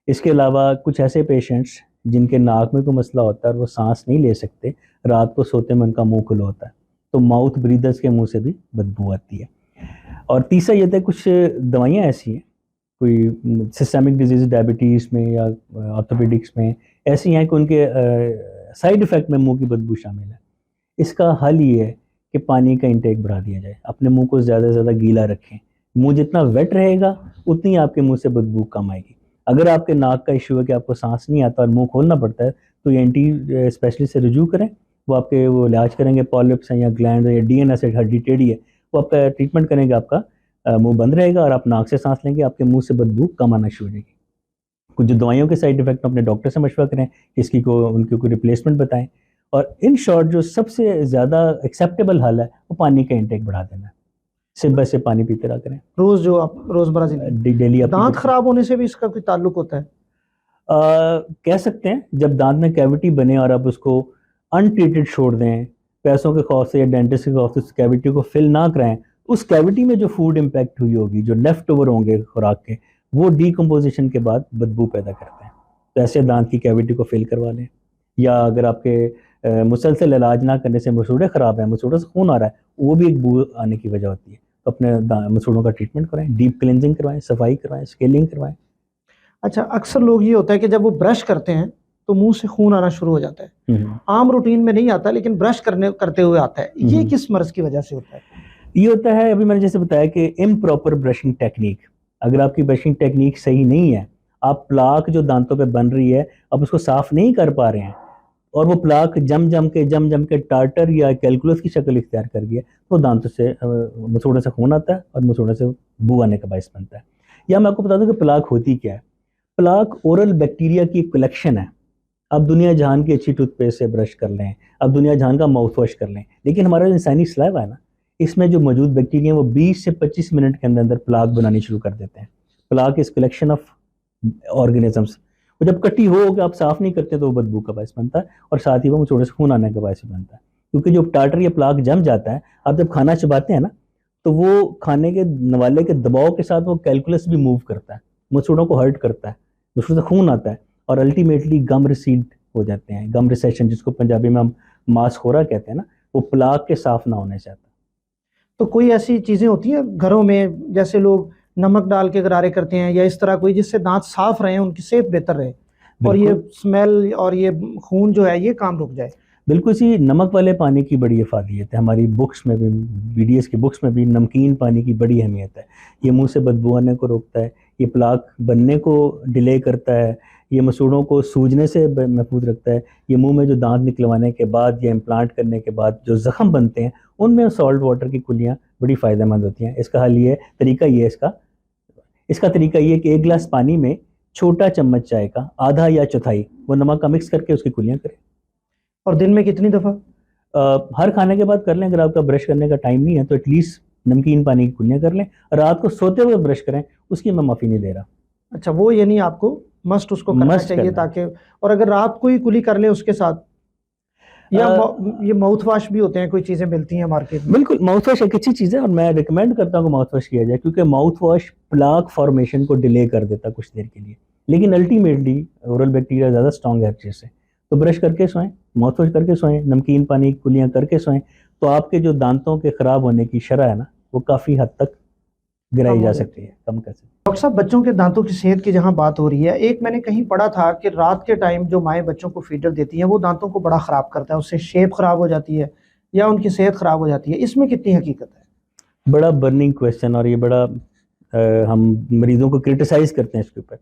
इसके अलावा कुछ ऐसे पेशेंट्स जिनके नाक में कोई मसला होता है और वो सांस नहीं ले सकते, रात को सोते में उनका मुंह खुला होता है, तो माउथ ब्रीदर्स के मुंह से भी बदबू आती है। और तीसरा ये था, कुछ दवाइयाँ ऐसी हैं, कोई सिस्टमिक डिजीज़ डायबिटीज़ में या ऑर्थोपेडिक्स में ऐसी हैं कि उनके साइड इफ़ेक्ट में मुंह की बदबू शामिल है। इसका हल ये है कि पानी का इंटेक बढ़ा दिया जाए, अपने मुंह को ज़्यादा से ज़्यादा गीला रखें। मुंह जितना वेट रहेगा उतनी आपके मुंह से बदबू कम आएगी। अगर आपके नाक का इशू है कि आपको सांस नहीं आता और मुंह खोलना पड़ता है, तो ये एंटी स्पेशलिस्ट से रुजू करें, वो आपके वो इलाज करेंगे, पॉलिप्स हैं या ग्लैंड है या डीएनएस है, हड्डी टेढ़ी है, वो आपका ट्रीटमेंट करेंगे, आपका मुंह बंद रहेगा और आप नाक से सांस लेंगे, आपके मुंह से बदबू कम आना शुरू हो जाएगी। कुछ जो दवाइयों के साइड इफेक्ट अपने डॉक्टर से मशवरा करें, किसकी को उनकी कोई रिप्लेसमेंट बताएं। और इन शॉर्ट जो सबसे ज़्यादा एक्सेप्टेबल हल है वो पानी का इंटेक बढ़ा देना है, सिप बाय सिप पानी पीते रहा करें रोज़ जो आप रोज़मर्रा ज़िंदगी, डेली। दांत खराब होने से भी इसका कोई ताल्लुक होता है? कह सकते हैं, जब दांत में कैविटी बने और आप उसको अनट्रीटेड छोड़ दें, पैसों के खौफ से या डेंटिस्ट के खौफ से उस कैविटी को फिल ना कराएं, उस कैविटी में जो फूड इम्पैक्ट हुई होगी, जो लेफ्ट ओवर होंगे खुराक के, वो डीकम्पोजिशन के बाद बदबू पैदा करते हैं। तो ऐसे दांत की कैविटी को फिल करवा लें। या अगर आपके मुसलसल इलाज ना करने से मसूड़े ख़राब हैं, मसूड़ों से खून आ रहा है, वो भी एक बू आने की वजह होती है, तो अपने मसूड़ों का ट्रीटमेंट करवाएं, डीप क्लिनजिंग करवाएं, सफाई करवाएं, स्केलिंग करवाएं। अच्छा, अक्सर लोग ये होता है कि जब वो ब्रश करते हैं तो मुंह से खून आना शुरू हो जाता है। आम रूटीन में नहीं आता, लेकिन ब्रश करते हुए आता है। ये किस मर्ज की वजह से होता है? ये होता है, अभी मैंने जैसे बताया कि इम्प्रॉपर ब्रशिंग टेक्निक। अगर आपकी ब्रशिंग टेक्निक सही नहीं है, आप प्लाक जो दांतों पे बन रही है, आप उसको साफ नहीं कर पा रहे हैं और वो प्लाक जम जम के टार्टर या कैलकुलस की शक्ल इख्तियार कर गया, तो दांतों से मसूड़ों से खून आता है और मसूड़ों से बू आने का बायस बनता है। या मैं आपको बता दूं कि प्लाक होती क्या है। प्लाक ओरल बैक्टीरिया की कलेक्शन है। अब दुनिया जहान की अच्छी टूथपेस्ट से ब्रश कर लें, अब दुनिया जहान का माउथ वॉश कर लें, लेकिन हमारा जो इंसानी सलाइवा है ना, इसमें जो मौजूद बैक्टीरिया वो 20 से 25 मिनट के अंदर अंदर प्लाक बनानी शुरू कर देते हैं। Plaque is collection of organisms. और जब कट्टी हो कि आप साफ नहीं करते तो वो बदबू का बायस बनता है, और साथ ही वो थोड़े से खून आने का बायस बनता है। क्योंकि जो टार्टर या प्लाक जम जाता है, आप जब खाना चबाते हैं ना, तो वो खाने के नवाले के दबाव के साथ वो कैलकुलस भी मूव करता है, मसूड़ों को हर्ट करता है, उसमें से खून आता है, और अल्टीमेटली गम रिसीड हो जाते हैं, गम रिसेशन, जिसको पंजाबी में हम मांसखोरा कहते हैं ना, वो प्लाक के साफ ना होने से आता है। तो कोई ऐसी चीजें होती हैं घरों में, जैसे लोग नमक डाल के गरारे करते हैं या इस तरह कोई, जिससे दांत साफ रहे, उनकी सेहत बेहतर रहे और ये बिल्कुल स्मेल और ये खून जो है ये काम रुक जाए? बिल्कुल सी नमक वाले पानी की बड़ी अफादियत है, हमारी बुक्स में भी, बीडीएस की बुक्स में भी नमकीन पानी की बड़ी अहमियत है। ये मुंह से बदबू आने को रोकता है, ये प्लाक बनने को डिले करता है, ये मसूड़ों को सूजने से महफूज रखता है। ये मुंह में जो दांत निकलवाने के बाद या इम्प्लांट करने के बाद जो ज़ख़म बनते हैं, उनमें सॉल्ट वाटर की कुल्लियाँ बड़ी फ़ायदेमंद होती हैं। इसका हल ये तरीका ये इसका इसका तरीका ये कि 1 गिलास पानी में छोटा चम्मच चाय का आधा या चौथाई वो नमक का मिक्स करके उसकी कुल्लियाँ करें। और दिन में कितनी दफ़ा? हर खाने के बाद कर लें। अगर आपका ब्रश करने का टाइम नहीं है तो एटलीस्ट नमकीन पानी की कुल्लियाँ कर लें। रात को सोते हुए ब्रश करें, उसकी मैं माफ़ी नहीं दे रहा। अच्छा, वो यानी आपको मस्ट उसको करना मस्ट चाहिए करना। ताकि, और अगर रात को ही कुली कर ले उसके साथ, या ये माउथ वॉश भी होते हैं, कोई चीज़ें मिलती हैं मार्केट में? बिल्कुल, माउथ वॉश एक अच्छी चीज़ है और मैं रिकमेंड करता हूँ कि माउथ वॉश किया जाए, क्योंकि माउथ वॉश प्लाक फॉर्मेशन को डिले कर देता है कुछ देर के लिए, लेकिन अल्टीमेटली ओरल बैक्टीरिया ज़्यादा स्ट्रॉन्ग है हर चीज़ से। तो ब्रश करके सोएं, माउथ वॉश करके सोएं, नमकीन पानी की कुल्लियाँ करके सोएं, तो आपके जो दांतों के ख़राब होने की शरह है ना, वो काफ़ी हद तक गिराई कम जा हो सकती जाती है, कम कर सकती है। डॉक्टर साहब, बच्चों के दांतों की सेहत की जहाँ बात हो रही है, एक मैंने कहीं पढ़ा था कि रात के टाइम जो माएँ बच्चों को फीडर देती हैं वो दांतों को बड़ा ख़राब करता है, उससे शेप ख़राब हो जाती है या उनकी सेहत ख़राब हो जाती है। इसमें कितनी हकीकत है? बड़ा बर्निंग क्वेश्चन, और ये बड़ा हम मरीजों को क्रिटिसाइज़ करते हैं इसके ऊपर,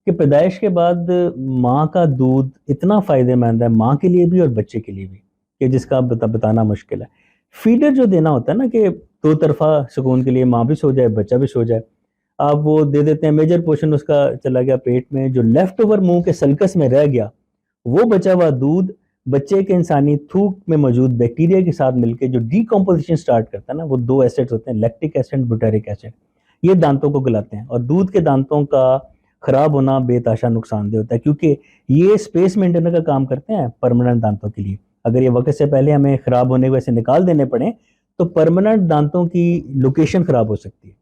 कि पैदाइश के बाद माँ का दूध इतना फ़ायदेमंद है माँ के लिए भी और बच्चे के लिए भी, कि जिसका बताना मुश्किल है। फीडर जो देना होता है ना, कि दो तरफा सुकून के लिए, माँ भी सो जाए बच्चा भी सो जाए, आप वो दे देते हैं, मेजर पोर्शन उसका चला गया पेट में, जो लेफ्ट ओवर मुंह के सल्कस में रह गया, वो बचा हुआ दूध बच्चे के इंसानी थूक में मौजूद बैक्टीरिया के साथ मिलकर जो डीकम्पोजिशन स्टार्ट करता है ना, वो 2 एसिड्स होते हैं, लैक्टिक एसिड, बुटारिक एसिड, ये दांतों को गलाते हैं। और दूध के दांतों का खराब होना बेतहाशा नुकसानदेह होता है, क्योंकि ये स्पेस मेंटेनर का काम करते हैं परमानेंट दांतों के लिए। अगर ये वक्त से पहले हमें खराब होने की वजह से निकाल देने पड़े, तो परमानेंट दांतों की लोकेशन खराब हो सकती है।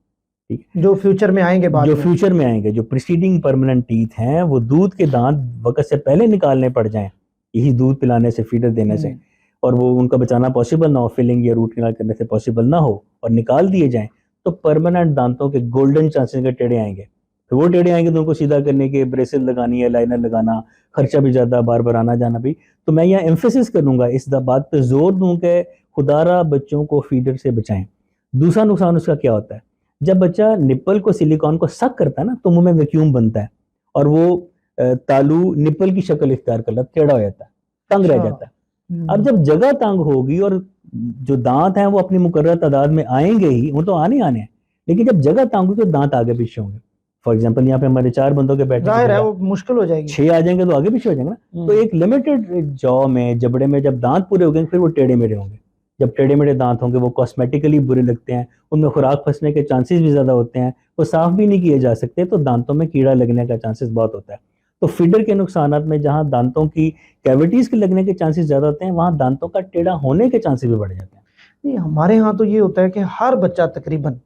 ठीक है, जो फ्यूचर में आएंगे बाद जो में। फ्यूचर में आएंगे, जो प्रिसीडिंग परमानेंट टीथ हैं, वो दूध के दांत वक्त से पहले निकालने पड़ जाएं, यही दूध पिलाने से, फीडर देने से, और वो उनका बचाना पॉसिबल ना हो, फिलिंग या रूट कैनाल करने से पॉसिबल ना हो, और निकाल दिए जाएं, तो परमानेंट दांतों के गोल्डन चांसेस के टेढ़े आएंगे। तो वो टेढ़े आएंगे तो उनको सीधा करने के ब्रेसेस लगानी है, लाइनर लगाना, खर्चा भी ज़्यादा, बार बार आना जाना भी। तो मैं यहाँ एम्फेसिस करूँगा, इस बात पे जोर दूँ कि खुदारा बच्चों को फीडर से बचाएं। दूसरा नुकसान उसका क्या होता है, जब बच्चा निप्पल को, सिलिकॉन को सक करता है ना, तो मुंह में वैक्यूम बनता है और वो तालू निप्पल की शक्ल इख्तियार कर लेता, टेढ़ा हो जाता है, तंग रह जाता है। अब जब जगह तंग होगी और जो दांत हैं वो अपनी मुकर्रर तादाद में आएंगे ही, वो तो आने आने हैं, लेकिन जब जगह तंग होगी तो दांत आगे पीछे होंगे। फॉर एग्जाम्पल यहाँ पे हमारे 4 बंदों के बैठने जाहिर है वो मुश्किल हो जाएगी। 6 आ जाएंगे तो आगे पीछे हो जाएंगे ना। तो एक लिमिटेड जॉ में, जबड़े में जब दांत पूरे हो गए, फिर वो टेढ़े मेढ़े होंगे। जब टेढ़े मेढ़े दांत होंगे वो कॉस्मेटिकली बुरे लगते हैं, उनमें खुराक फंसने के चांसेस भी ज़्यादा होते हैं, वो साफ़ भी नहीं किए जा सकते, तो दांतों में कीड़ा लगने का चांसेस बहुत होता है। तो फीडर के नुकसानात में जहाँ दांतों की कैविटीज़ के लगने के चांसेस ज़्यादा होते हैं, वहाँ दांतों का टेढ़ा होने के चांसेस भी बढ़ जाते हैं। नहीं, हमारे यहाँ तो ये होता है कि हर बच्चा तकरीबन,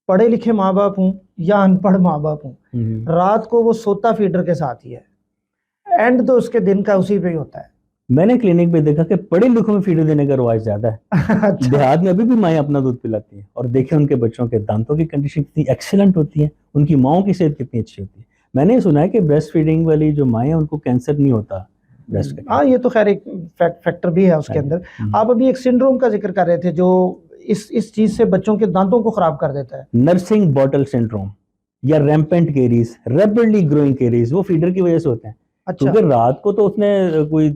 पढ़े लिखे माँ बाप हूँ या अनपढ़ माँ बाप हूँ, रात को वो सोता फीडर के साथ ही है, एंड तो उसके दिन का उसी पे ही होता है। मैंने क्लिनिक पे देखा कि पढ़े लिखों में फीडर देने का रवाज ज्यादा है। अच्छा। देहात में अभी भी माएँ अपना दूध पिलाती हैं, और देखें उनके बच्चों के दांतों की कंडीशन कितनी एक्सीलेंट होती है, उनकी माओं की सेहत कितनी अच्छी होती है। मैंने सुना है कि ब्रेस्ट फीडिंग वाली जो माएँ हैं उनको कैंसर नहीं होता ब्रेस्ट का। हाँ, ये तो खैर एक फैक्टर भी है उसके अंदर। आप अभी एक सिंड्रोम का जिक्र कर रहे थे जो इस चीज से बच्चों के दांतों को खराब कर देता है, नर्सिंग बॉटल सिंड्रोम या rampant caries, rapidly growing caries, वो फीडर की वजह से होते हैं। अच्छा। क्योंकि रात को तो उसने कोई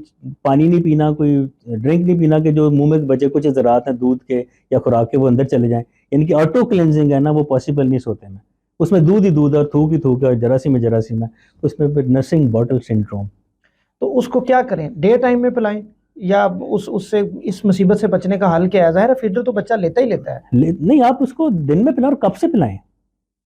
पानी नहीं पीना, कोई ड्रिंक नहीं पीना कि जो मुंह में बचे कुछ ज़रात हैं दूध के या खुराक के वो अंदर चले जाएं, यानी कि ऑटो क्लेंजिंग है ना, वो पॉसिबल नहीं सोते में। उसमें दूध ही दूध है और थूक ही थूक है और जरासीम है जरासीम है, उसमें फिर नर्सिंग बॉटल सिंड्रोम। तो उसको क्या करें, डे टाइम में पिलाएं या उससे इस मुसीबत से बचने का हल क्या है? ज़ाहिर है फीडर तो बच्चा लेता ही लेता है। नहीं, आप उसको दिन में पिलाएं और कब से पिलाएं।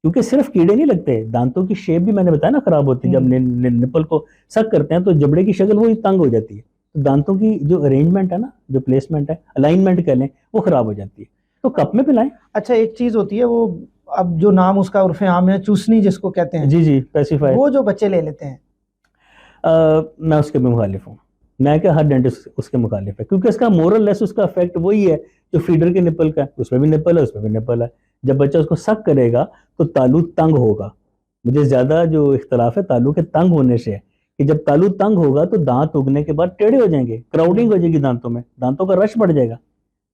क्योंकि सिर्फ कीड़े नहीं लगते, दांतों की शेप भी मैंने बताया ना खराब होती है। जब निप्पल को सक करते हैं तो जबड़े की शक्ल वो तंग हो जाती है, तो दांतों की जो अरेंजमेंट है ना, जो प्लेसमेंट है, अलाइनमेंट कह लें, वो खराब हो जाती है। तो कप में पिलाएं। अच्छा, एक चीज होती है वो, अब जो नाम उसका उर्फे आम है, चूसनी जिसको कहते हैं, जी जी, पेसिफायर, वो जो बच्चे ले लेते हैं, मैं उसके भी मुखालिफ हूँ। मैं क्या, हर डेंटिस्ट उसके मुखालिफ है, क्योंकि इसका मोरल लेस उसका इफेक्ट वही है जो फीडर के निप्पल का है। उसमें भी निप्पल है, उसमें भी निप्पल है। जब बच्चा उसको सक करेगा तो तालू तंग होगा। मुझे ज्यादा जो इख्तलाफ है तालू के तंग होने से है, कि जब तालू तंग होगा तो दांत उगने के बाद टेढ़े हो जाएंगे, क्राउडिंग हो जाएगी दांतों में, दांतों का रश बढ़ जाएगा,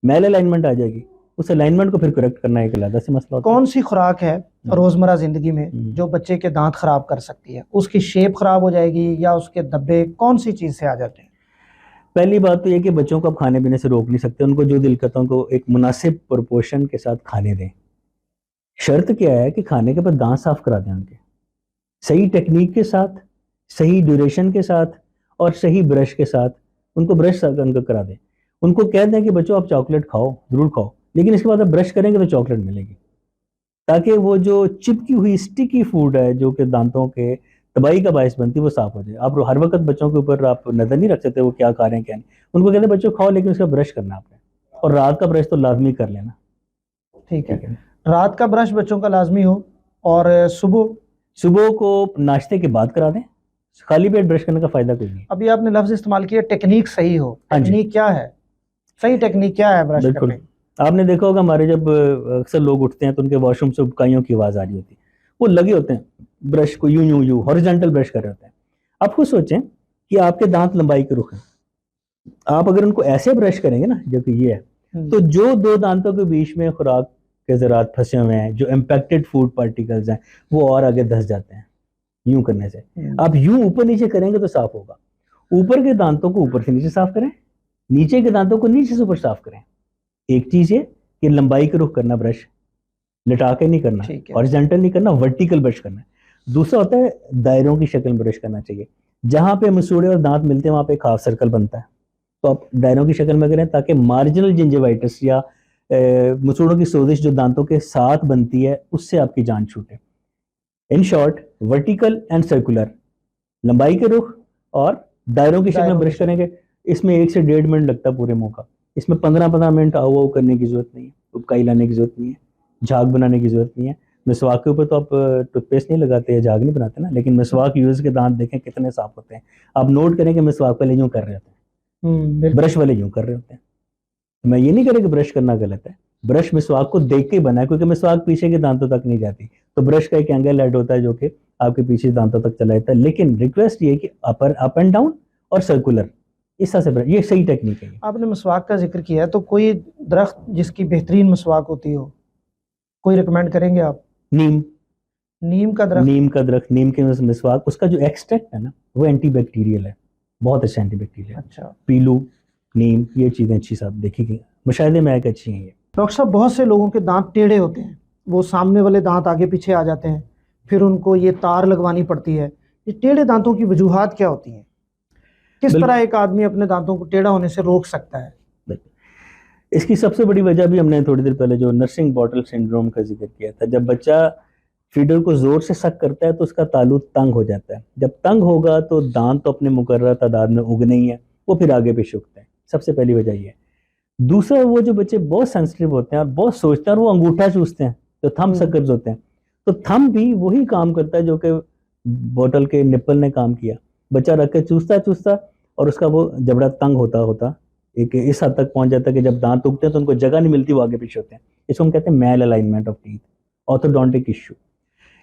मेल अलाइनमेंट आ जाएगी। उस अलाइनमेंट को फिर करेक्ट करना एक अलग से मसला होता है। कौन सी खुराक है रोजमर्रा जिंदगी में जो बच्चे के दांत खराब कर सकती है? उसकी शेप खराब हो जाएगी या उसके धब्बे, कौन सी चीज से आ जाते हैं? पहली बात तो ये कि बच्चों को आप खाने पीने से रोक नहीं सकते, उनको जो दिल करता है उनको एक मुनासिब प्रोपोर्शन के साथ खाने दें। शर्त क्या है कि खाने के बाद दांत साफ करा दें उनके, सही टेक्निक के साथ, सही ड्यूरेशन के साथ और सही ब्रश के साथ। उनको ब्रश उनको करा दें। उनको कह दें कि बच्चों आप चॉकलेट खाओ, जरूर खाओ, लेकिन इसके बाद आप ब्रश करेंगे तो चॉकलेट मिलेगी, ताकि वो जो चिपकी हुई स्टिकी फूड है जो कि दांतों के तबाही का बायस बनती है वो साफ हो जाए। आप हर वक्त बच्चों के ऊपर आप नजर नहीं रख सकते वो क्या खा रहे हैं क्या नहीं। उनको कहते हैं बच्चों खाओ, लेकिन उसका ब्रश करना आपने, और रात का ब्रश तो लाजमी कर लेना। ठीक है, रात का ब्रश बच्चों का लाजमी हो, और सुबह को नाश्ते के बाद करा दें। खाली पेट ब्रश करने का फायदा कोई नहीं। अभी आपने लफ्ज इस्तेमाल किया टेक्निक सही हो, टेक्निक क्या है, सही टेक्निक क्या है ब्रश बिल्कुल, करने? आपने देखा होगा हमारे जब अक्सर लोग उठते हैं तो उनके वॉशरूम से उबकाइयों की आवाज आ रही होती है, वो लगे होते हैं ब्रश को यूं यूं यूं हॉरिजॉन्टल ब्रश कर रहे होते हैं। आप खुद सोचें कि आपके दांत लंबाई के रुख हैं, आप अगर उनको ऐसे ब्रश करेंगे ना जबकि ये है, तो जो दो दांतों के बीच में खुराक के ज़रात फंसे हुए हैं, जो इम्पैक्टेड फूड पार्टिकल्स हैं, वो और आगे धंस जाते हैं यूं करने से। आप यूं ऊपर नीचे करेंगे तो साफ होगा। ऊपर के दांतों को ऊपर से नीचे साफ करें, नीचे के दांतों को नीचे से ऊपर साफ करें। एक चीज है कि लंबाई के रुख करना, ब्रश लिटा के नहीं करना, हॉरिजॉन्टल नहीं करना, वर्टिकल ब्रश करना है। दूसरा होता है दायरों की शक्ल में ब्रश करना चाहिए। जहां पे मसूड़े और दांत मिलते हैं वहां पे एक हाफ सर्कल बनता है, तो आप दायरों की शक्ल में करें ताकि मार्जिनल जिंजिवाइटिस या मसूड़ों की सोजिश जो दांतों के साथ बनती है उससे आपकी जान छूटे। In short, vertical and circular, लंबाई के रुख और दायरों की शक्ल में ब्रश करेंगे। इसमें 1 से 1.5 मिनट लगता है पूरे मुंह का। इसमें 15-15 मिनट आओ करने की जरूरत नहीं है, उबकाई लाने की जरूरत नहीं है, झाग बनाने की जरूरत नहीं है। मिसवाक के ऊपर तो आप टूथपेस्ट नहीं लगाते या झाग नहीं बनाते ना, लेकिन मिसवाक यूजर्स के दांत देखें कितने साफ होते हैं। आप नोट करें कि मिसवाक वाले यूं कर रहे होते हैं, ब्रश वाले यूं कर रहे होते हैं। मैं ये नहीं कह रहा कि ब्रश करना गलत है, ब्रश मिसवाक को देख के बना है, क्योंकि मिसवाक पीछे के दांतों तक नहीं जाती, तो ब्रश का एक एंगल ऐड होता है जो कि आपके पीछे दांतों तक चला जाता है। लेकिन रिक्वेस्ट ये कि अप एंड डाउन और सर्कुलर, इस तरह से ब्रश, ये सही टेक्निक है। आपने मिसवाक का जिक्र किया है, तो कोई दरख्त जिसकी बेहतरीन मिसवाक होती हो, कोई रिकमेंड करेंगे आप? नीम का दरख्त, नीम के मिसवाक, उसका जो एक्सट्रैक्ट है ना वो एंटीबैक्टीरियल है, बहुत अच्छा एंटीबैक्टीरियल। अच्छा, पीलू, नीम, ये चीजें अच्छी साहब देखी गई, मुशाहिदे में एक अच्छी हैं ये। डॉक्टर साहब, बहुत से लोगों के दांत टेढ़े होते हैं, वो सामने वाले दांत आगे पीछे आ जाते हैं, फिर उनको ये तार लगवानी पड़ती है। ये टेढ़े दांतों की वजूहात क्या होती हैं? किस तरह एक आदमी अपने दांतों को टेढ़ा होने से रोक सकता है? इसकी सबसे बड़ी वजह भी हमने थोड़ी देर पहले जो नर्सिंग बॉटल सिंड्रोम का जिक्र किया था। जब बच्चा फीडर को जोर से सक करता है तो उसका तालू तंग हो जाता है। जब तंग होगा तो दांत तो अपने मुकर्रर तादाद में उगने ही है, वो फिर आगे पीछे उगते हैं। सबसे पहली वजह ये है। दूसरा, वो जो बच्चे बहुत सेंसिटिव होते हैं और बहुत सोचते हैं और वो अंगूठा चूसते हैं, तो थंब सकर्स होते हैं, तो थंब भी वही काम करता है जो कि बोतल के निप्पल ने काम किया। बच्चा रख के चूसता और उसका वो जबड़ा तंग होता एक इस हद तक पहुंच जाता है कि जब दांत उगते हैं तो उनको जगह नहीं मिलती, वो आगे पीछे होते हैं। इसको हम कहते हैं malalignment of teeth, orthodontic issue.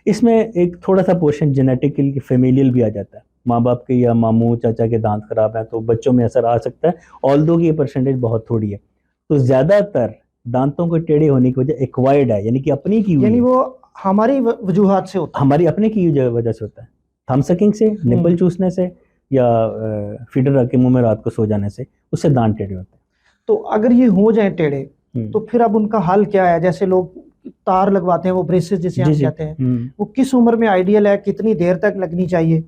इसमें एक थोड़ा सा पोर्शन जेनेटिकली फेमिलियल भी आ जाता है, माँ बाप के या मामू चाचा के दांत खराब हैं तो बच्चों में असर आ सकता है, ऑल्दो की ये परसेंटेज बहुत थोड़ी है। तो ज्यादातर दांतों के टेढ़े होने की वजह एक्वायर्ड है, यानी कि अपनी की, यानी वो हमारी वजूहात से होता है, हमारी अपने की वजह से होता है। थंब सकिंग से, निप्पल चूसने से, या फीडर रख के मुंह में रात को सो जाने से, उससे दांत टेढ़े होते हैं। तो अगर ये हो जाए टेढ़े, तो फिर अब उनका हल क्या है? जैसे लोग तार लगवाते हैं, वो ब्रेसेस जिसे हम कहते हैं, वो किस उम्र में आइडियल है, कितनी देर तक लगनी चाहिए,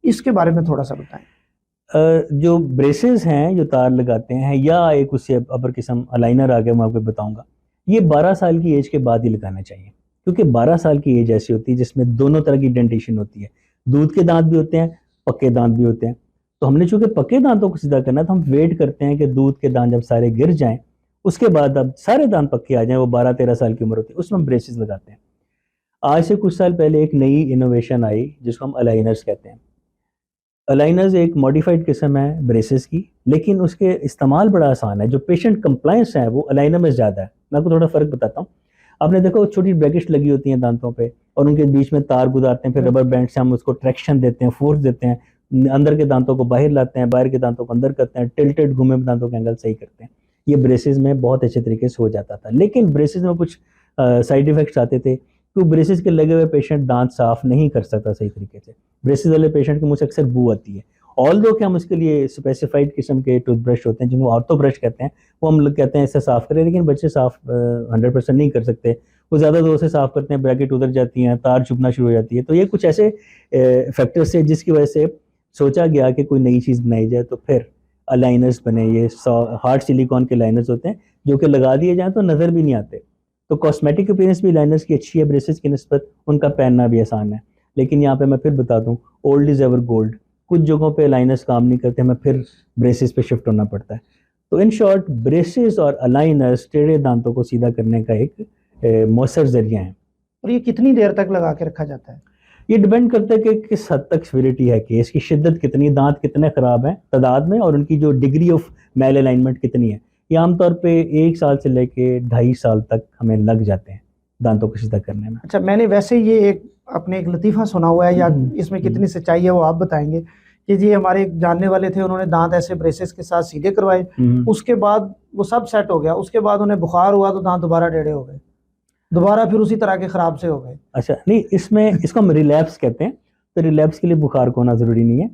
इसके बारे में थोड़ा सा बताएं। जो ब्रेसेस हैं जो तार लगाते हैं, या एक उससे अपर किस्म अलाइनर आ गया, मैं आपको बताऊंगा, ये 12 साल की एज के बाद ही लगाना चाहिए। क्योंकि 12 साल की एज ऐसी होती है जिसमें दोनों तरह की डेंटेशन होती है, दूध के दांत भी होते हैं, पक्के दांत भी होते हैं। तो हमने चूंकि पक्के दांतों को सीधा करना है तो हम वेट करते हैं कि दूध के दांत जब सारे गिर जाएं, उसके बाद अब सारे दांत पक्के आ जाएं, वो 12-13 साल की उम्र होती है, उसमें हम ब्रेसेस लगाते हैं। आज से कुछ साल पहले एक नई इनोवेशन आई जिसको हम अलाइनर्स कहते हैं। अलाइनर्स एक मॉडिफाइड किस्म है ब्रेसेस की, लेकिन उसके इस्तेमाल बड़ा आसान है। जो पेशेंट कंप्लायंस है वो अलाइनर में ज़्यादा है। मैं आपको थोड़ा फ़र्क बताता हूँ। आपने देखो छोटी ब्रैकेट्स लगी होती हैं दांतों पे और उनके बीच में तार गुजारते हैं, फिर रबर बैंड से हम उसको ट्रैक्शन देते हैं, फोर्स देते हैं, अंदर के दांतों को बाहर लाते हैं, बाहर के दांतों को अंदर करते हैं, टिल्टेड घूमे दांतों के एंगल सही करते हैं। ये ब्रेसेस में बहुत अच्छे तरीके से हो जाता था। लेकिन ब्रेसेस में कुछ साइड इफेक्ट्स आते थे, तो ब्रेसेस के लगे हुए पेशेंट दांत साफ नहीं कर सकता सही तरीके से। ब्रेसेस वाले पेशेंट के मुंह से अक्सर बू आती है। ऑल दो कि हम उसके लिए स्पेसिफाइड किस्म के टूथब्रश होते हैं जिनको ऑर्थो ब्रश कहते हैं, वो हम लोग कहते हैं इससे साफ़ करें, लेकिन बच्चे साफ़ 100% नहीं कर सकते। वो ज़्यादा दूर से साफ़ करते हैं, ब्रैकेट उधर जाती हैं, तार चुभना शुरू हो जाती है। तो ये कुछ ऐसे फैक्टर्स है जिसकी वजह से सोचा गया कि कोई नई चीज़ बनाई जाए, तो फिर अलाइनर्स बने। ये हार्ड सिलिकॉन के लाइनर्स होते हैं जो कि लगा दिए जाएँ तो नज़र भी नहीं आते। तो कॉस्मेटिक अपीयरेंस भी लाइनर्स की अच्छी है ब्रेसेस की निस्बत, उनका पहनना भी आसान है। लेकिन यहाँ पे मैं फिर बता दूँ, ओल्ड इज़ एवर गोल्ड। कुछ जगहों पे लाइनर्स काम नहीं करते, हमें फिर ब्रेसेस पे शिफ्ट होना पड़ता है। तो इन शॉर्ट ब्रेसेस और अलाइनर्स टेढ़े दांतों को सीधा करने का एक मौसर जरिया है। और ये कितनी देर तक लगा के रखा जाता है? ये डिपेंड करता है कि किस हद तक सिविरिटी है केस की, शिद्दत कितनी, दांत कितने ख़राब हैं तादाद में, और उनकी जो डिग्री ऑफ मेल अलाइनमेंट कितनी है। ये आमतौर पे 1 साल से लेके 2.5 साल तक हमें लग जाते हैं दांतों को सीधा करने में। अच्छा, मैंने वैसे ये एक लतीफ़ा सुना हुआ है, या इसमें कितनी सच्चाई है वो आप बताएंगे, कि जी हमारे एक जानने वाले थे, उन्होंने दांत ऐसे ब्रेसेस के साथ सीधे करवाए, उसके बाद वो सब सेट हो गया, उसके बाद उन्हें बुखार हुआ तो दांत दोबारा टेढ़े हो गए, दोबारा फिर उसी तरह के ख़राब से हो गए। अच्छा, नहीं, इसमें इसको हम रिलैप्स कहते हैं। तो रिलैप्स के लिए बुखार को होना ज़रूरी नहीं है।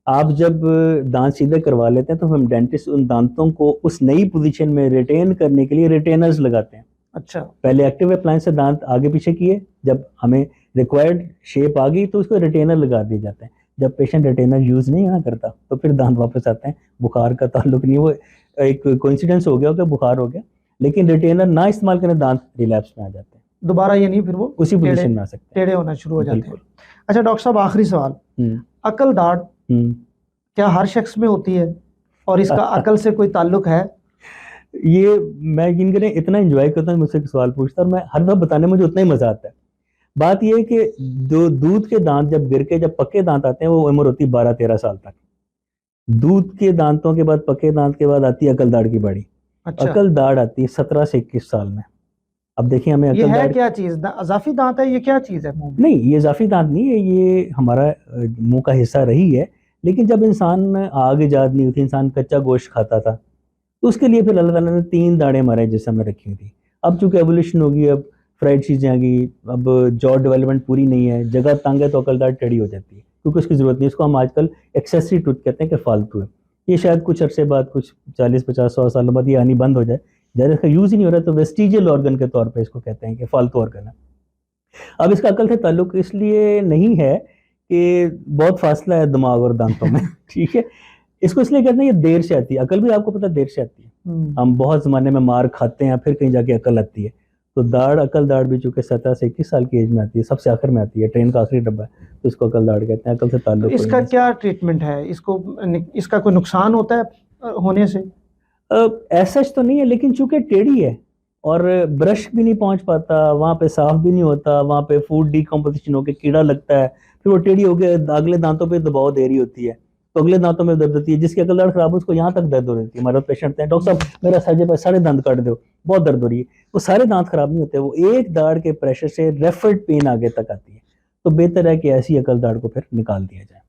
आप जब दांत सीधे करवा लेते हैं तो हम डेंटिस्ट उन दांतों को उस नई पोजीशन में रिटेन करने के लिए रिटेनर्स लगाते हैं। अच्छा, पहले एक्टिव अप्लायंस से दांत आगे पीछे किए, जब हमें रिक्वायर्ड शेप आ गई तो उसको रिटेनर लगा दिए जाते हैं। जब पेशेंट रिटेनर यूज़ नहीं ना करता तो फिर दांत वापस आते हैं। बुखार का ताल्लुक नहीं, वो एक कोइंसिडेंस हो गया कि बुखार हो गया, लेकिन रिटेनर ना इस्तेमाल करें दांत रिलैप्स में आ जाते हैं, दोबारा ये नहीं, फिर वो उसी पोजीशन में आ सकते हैं, टेढ़े होना शुरू हो जाते हैं। बिल्कुल। अच्छा डॉक्टर साहब, आखिरी सवाल, अकल दाढ़ क्या हर शख्स में होती है और इसका अकल से कोई ताल्लुक है? ये मैं यकीन करें इतना एंजॉय करता हूँ मुझसे सवाल पूछता, और मैं हर बार बताने में मुझे उतना ही मजा आता है। बात ये है कि जो दूध के दांत जब गिर के जब पक्के दांत आते हैं वो उम्र होती है 12-13 साल तक। दूध के दांतों के बाद, पक्के दांत के बाद आती है अकल दाढ़ की बारी। अच्छा, अकल दाढ़ आती है 17 से 21 साल में। अब देखिए हमें ये अकल है दाढ़, क्या चीज़? अजाफी दांत है? ये क्या चीज़ है मुंह में? नहीं ये इजाफी दांत नहीं है, ये हमारा मुंह का हिस्सा रही है। लेकिन जब इंसान आग ईजाद नहीं हुई थी, इंसान कच्चा गोश्त खाता था, तो उसके लिए फिर अल्लाह ताला ने 3 दाढ़ें हमारे जिस्म में रखी हुई थी। अब चूंकि एवोल्यूशन होगी, अब फ्राइड चीज़ें आ गई, अब जॉ डेवलपमेंट पूरी नहीं है, जगह तंग है, तो अकल दाढ़ टेढ़ी हो जाती है क्योंकि उसकी ज़रूरत नहीं। इसको हम आजकल एक्सेसरी टूथ कहते हैं कि फालतू है। ये शायद कुछ अरसे बाद, कुछ 40-50-100 साल बाद ये आनी बंद हो जाए। जब इसका यूज़ ही नहीं हो रहा तो वेस्टिजियल ऑर्गन के तौर पे इसको कहते हैं कि फालतू ऑर्गन है। अब इसका अकल से ताल्लुक इसलिए नहीं है कि बहुत फासला है दिमाग और दांतों में ठीक है, इसको इसलिए कहते हैं ये देर से आती है। अकल भी आपको पता है देर से आती है। हम बहुत ज़माने में मार खाते हैं, फिर कहीं जाके अकल आती है। तो दाढ़, अकल दाढ़ भी चूंकि 17 से 21 साल की एज में आती है, सबसे आखिर में आती है, ट्रेन का आखिरी डब्बा है, तो इसको अकल दाढ़ कहते हैं। अकल से ताल्लुक तो इसका क्या ट्रीटमेंट है? इसका कोई नुकसान होता है होने से? ऐसा तो नहीं है, लेकिन चूंकि टेढ़ी है और ब्रश भी नहीं पहुंच पाता, वहाँ पे साफ भी नहीं होता, वहाँ पे फूड डिकम्पोजिशन होकर कीड़ा लगता है, फिर वो टेढ़ी होकर अगले दांतों पे दबाव दे रही होती है, तो अगले दांतों में दर्द होती है। जिसकी अकल दाढ़ खराब है उसको यहाँ तक दर्द हो रही है। हमारे पेशेंट हैं, डॉक्टर साहब मेरा सारे दांत काट दो, बहुत दर्द हो रही है। वो सारे दांत खराब नहीं होते, वो एक दाढ़ के प्रेशर से रेफर्ड पेन आगे तक आती है। तो बेहतर है कि ऐसी अकल दाढ़ को फिर निकाल दिया जाए।